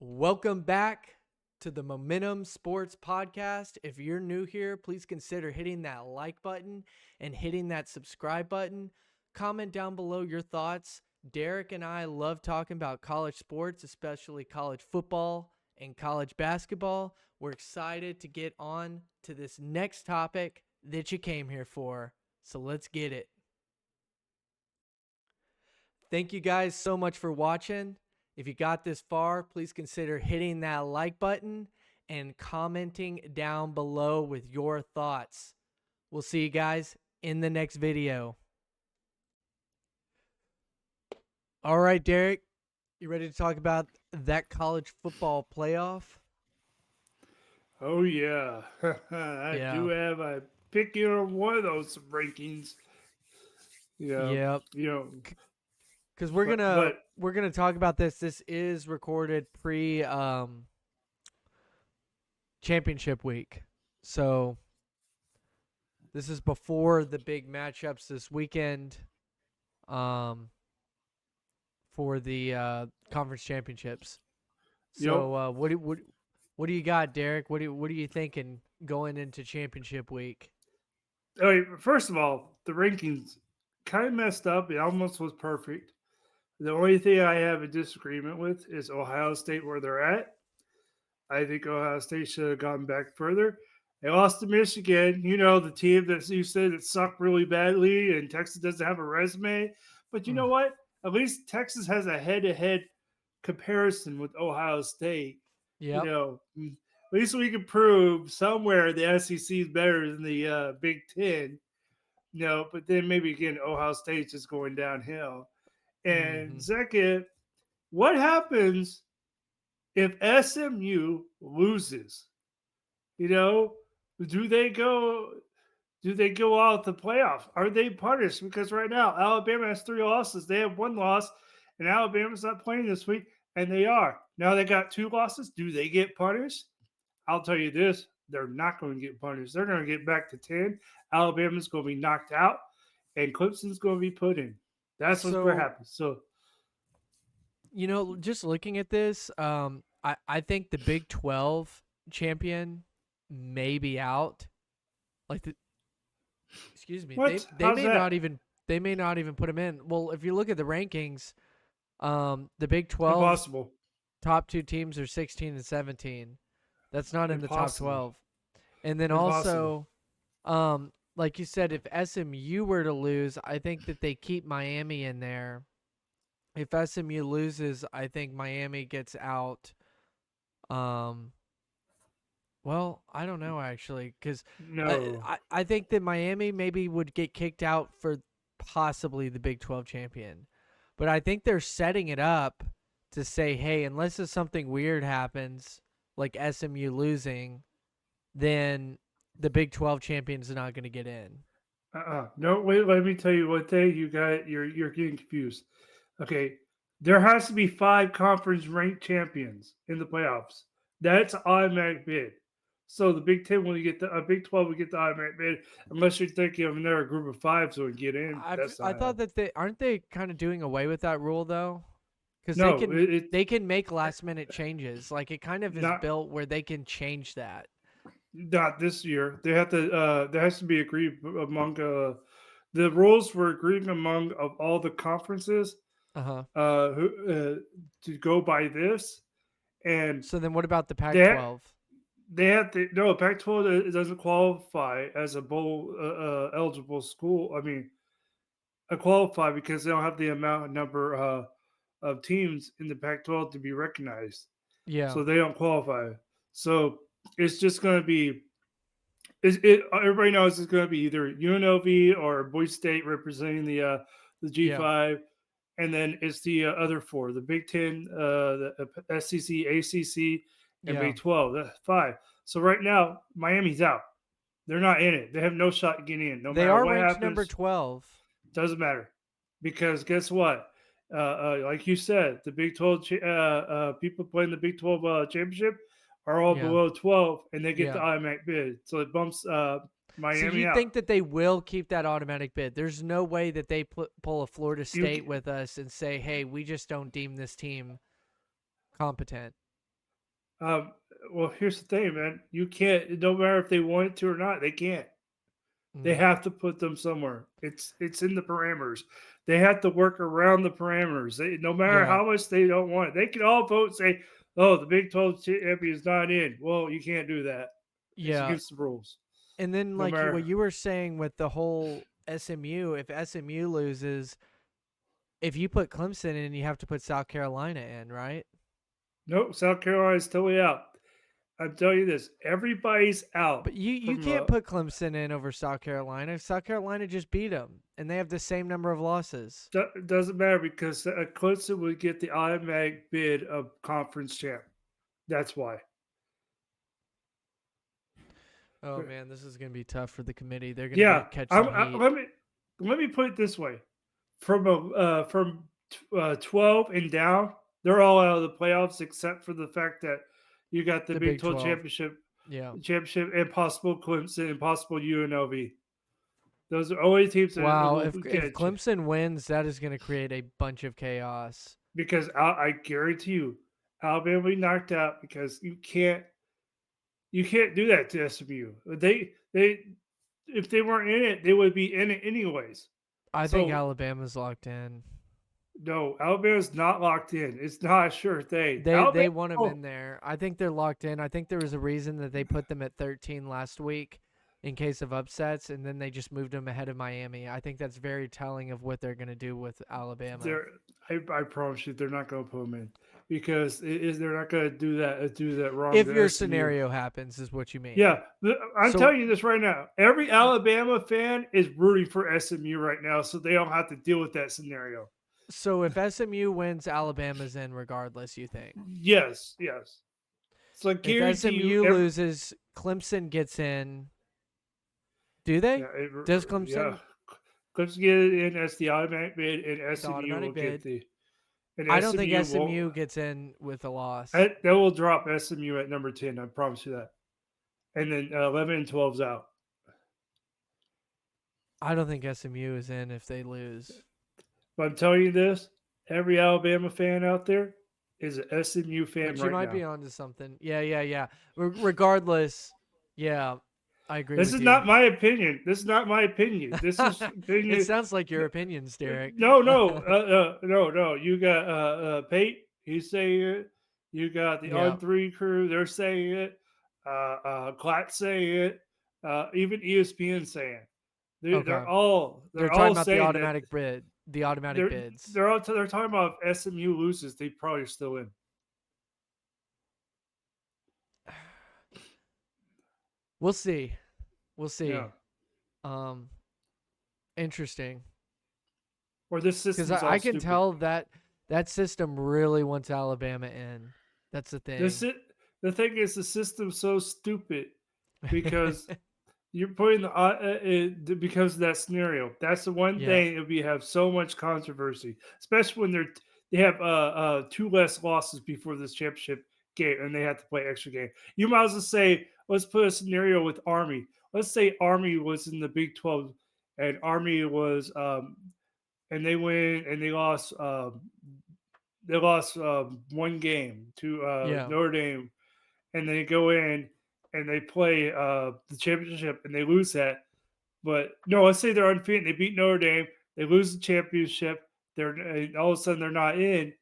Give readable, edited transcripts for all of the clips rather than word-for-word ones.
Welcome back to the Momentum Sports Podcast. If you're new here, please consider hitting that like button and hitting that subscribe button. Comment down below your thoughts. Derek and I love talking about college sports, especially college football and college basketball. We're excited to get on to this next topic that you came here for. So let's get it. Thank you guys so much for watching. If you got this far, please consider hitting that like button and commenting down below with your thoughts. We'll see you guys in the next video. All right, Derek, you ready to talk about that college football playoff? Oh yeah, I Yeah. do have a picking on one of those rankings. Yeah, Yep. you know, Because we're but gonna but we're gonna talk about this. This is recorded pre championship week, so this is before the big matchups this weekend. Um, for the conference championships. you know, So what do you got, Derek? What are you thinking going into championship week? first of all, the rankings kind of messed up. It almost was perfect. The only thing I have a disagreement with is Ohio State where they're at. I think Ohio State should have gone back further. They lost to Michigan, the team that you said that sucked really badly, and Texas doesn't have a resume. But you know Mm. what? At least Texas has a head-to-head comparison with Ohio State. Yep. At least we can prove somewhere the SEC is better than the Big Ten. But then maybe again, Ohio State's just going downhill. And Mm-hmm. second, what happens if SMU loses? You know, do they go? Do they go out the playoff? Are they punished? Because right now Alabama has 3 losses. They have 1 loss, and Alabama's not playing this week, and they are. Now they got 2 losses. Do they get punished? I'll tell you this: they're not going to get punished. They're going to get back to 10. Alabama's going to be knocked out, and Clemson's going to be put in. That's what's going to So happen. So just looking at this, I think the Big 12 champion may be out. Like the excuse me, what? they How's may not that? even put him in. Well, if you look at the rankings, the Big 12 Impossible. top two teams are 16 and 17. That's not in the top Impossible. 12. And then Impossible. also, like you said, if SMU were to lose, I think that they keep Miami in there. If SMU loses, I think Miami gets out. Um, well, I don't know actually, because No. I think that Miami maybe would get kicked out for possibly the Big 12 champion. But I think they're setting it up to say, hey, unless something weird happens, like SMU losing, then the Big 12 champions are not going to get in. No, wait. Let me tell you what day you got. You're getting confused. Okay, there has to be 5 conference ranked champions in the playoffs. That's automatic bid. So the Big Ten will get the Big 12 will get the automatic bid unless you're thinking of another group of 5 so we get in. That's I not thought that they aren't they kind of doing away with that rule though, because no. they can make last minute changes. Like it kind of is Not built where they can change that. not this year. They have to. There has to be agreed among the rules were agreed among of all the conferences Uh huh. who to go by this, and So then what about the they Pac-12? they have to no Pac-12 doesn't qualify as a bowl eligible school. I mean, qualify because they don't have the amount number of teams in the Pac-12 to be recognized, Yeah. so they don't qualify. So it's just going to be. It everybody knows it's going to be either UNLV or Boise State representing the Yeah. G5, and then it's the other four: the Big Ten, the SEC, ACC, and Yeah. Big 12. That's 5. So right now, Miami's out. They're not in it. They have no shot getting in. No They matter are what ranked number happens, 12. doesn't matter because guess what? Like you said, the Big 12 people playing the Big 12 championship are all Yeah. below 12, and they get the Yeah. automatic bid. So it bumps So Miami you out. think that they will keep that automatic bid? There's no way that they pull a Florida You State with us and say, "Hey, we just don't deem this team competent." Um, well, here's the thing, man. You can't. No matter if they want to or not, they can't. They Mm, have to put them somewhere. It's in the parameters. They have to work around the parameters. No matter yeah, how much they don't want it, they can all vote and say, "Oh, the Big 12 champion is not in." Well, you can't do that. It's yeah. against the rules. And then No like what matter. you were saying with the whole SMU, if SMU loses, if you put Clemson in, you have to put South Carolina in, right? Nope, South Carolina is totally out. I'm telling you this: everybody's out But you from. can't put Clemson in over South Carolina. South Carolina just beat them, and they have the same number of losses. Doesn't matter because Clemson would get the automatic bid of conference champ. That's why. Oh man, this is gonna be tough for the committee. They're gonna Yeah, get catch some heat. let me put it this way: from 12 and down, they're all out of the playoffs except for the fact that you got the The Big Big 12 12. championship, Yeah. and possible Clemson and possible UNLV. Those are only teams that Wow. will If get you Clemson wins, that is gonna create a bunch of chaos. because I guarantee you, Alabama will be knocked out because you can't do that to SMU. They if they weren't in it, they would be in it anyways. I think So Alabama's locked in. no, Alabama's not locked in. It's not a sure thing. They Alabama, want them oh, in there. I think they're locked in. I think there was a reason that they put them at 13 last week in case of upsets, and then they just moved them ahead of Miami. I think that's very telling of what they're going to do with Alabama. they're I promise you they're not going to put them in because they're not going to do that wrong If to your SMU. scenario happens, is what you mean. Yeah, I'm So, telling you this right now. Every Alabama fan is rooting for SMU right now, so they don't have to deal with that scenario. so if SMU wins, Alabama's in regardless. You think? Yes, yes. So I If guarantee you, SMU loses, Clemson gets in. Do they? yeah, Does yeah. Clemson Clemson get it in as the automatic bid, and the SMU will automatic get bid? the and I don't think SMU won't. SMU gets in with a loss. That will drop SMU at number 10. I promise you that. And then 11 and 12's out. I don't think SMU is in if they lose. But I'm telling you this: every Alabama fan out there is an SMU fan But you right might now. be onto something. Yeah, yeah, yeah. Regardless, yeah, I agree This with is you. not my opinion. This is not my opinion. This is It opinion. sounds like your opinions, Derek. No, no, no. You got Pate. He's saying it. You got the Yeah. On Three crew. They're saying it. Klatt saying it. Even ESPN saying it. They, Okay. they're all They're they're talking all about the saying that automatic bid, the automatic they're bids. they're talking about if SMU loses, they probably are still in. We'll see. We'll Yeah. see. Um, interesting. Or this Because system's I all can stupid. tell that that system really wants Alabama in. That's the This thing. it. The thing is, the system's so stupid because you're putting because of that scenario. That's the one Yeah. thing if you have so much controversy, especially when they have two less losses before this championship game and they have to play extra game. You might as well say, let's put a scenario with Army. Let's say Army was in the Big 12 and Army was and they win and they lost one game to Yeah. Notre Dame and they go in and they play the championship and they lose that. But no, let's say they're undefeated. They beat Notre Dame. They lose the championship. They're all of a sudden they're not in.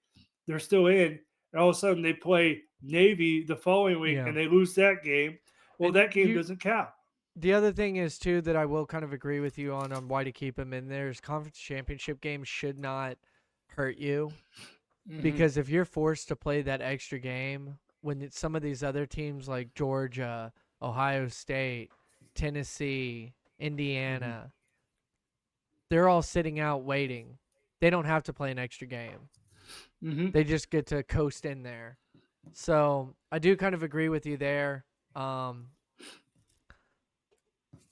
They're still in. And all of a sudden they play Navy the following week Yeah. and they lose that game. Well, And that game doesn't count. the other thing is too that I will kind of agree with you on why to keep him in there is conference championship games should not hurt you Mm-hmm. because if you're forced to play that extra game when some of these other teams like Georgia, Ohio State, Tennessee, Mm-hmm. Indiana, they're all sitting out waiting. They don't have to play an extra game. Mm-hmm. They just get to coast in there. So I do kind of agree with you there. Um,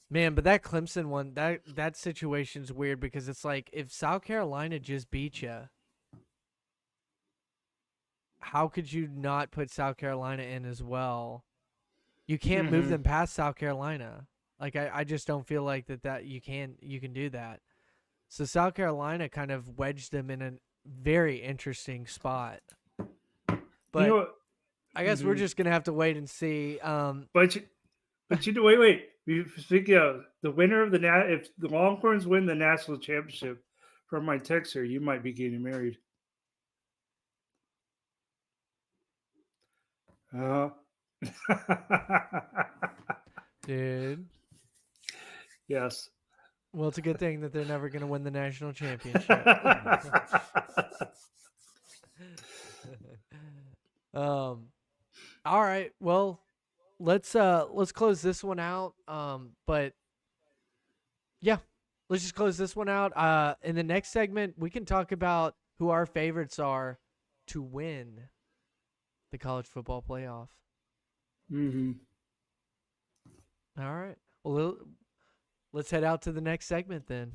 Man, but that Clemson one, that situation's weird because it's like if South Carolina just beat you, how could you not put South Carolina in as well? You can't move Mm-hmm. them past South Carolina. Like I just don't feel like that you can do that. So South Carolina kind of wedged them in a very interesting spot. You know But what? I guess we're Mhm. just gonna have to wait and see. But wait. Speaking of the winner of if the Longhorns win the national championship, from my text here, you might be getting married. Uh, Dude. yes. Well, it's a good thing that they're never gonna win the national championship. um. All right. Well, let's close this one out. But yeah, let's just close this one out. In the next segment, we can talk about who our favorites are to win the college football playoff. Hmm. All right. Well, let's head out to the next segment then.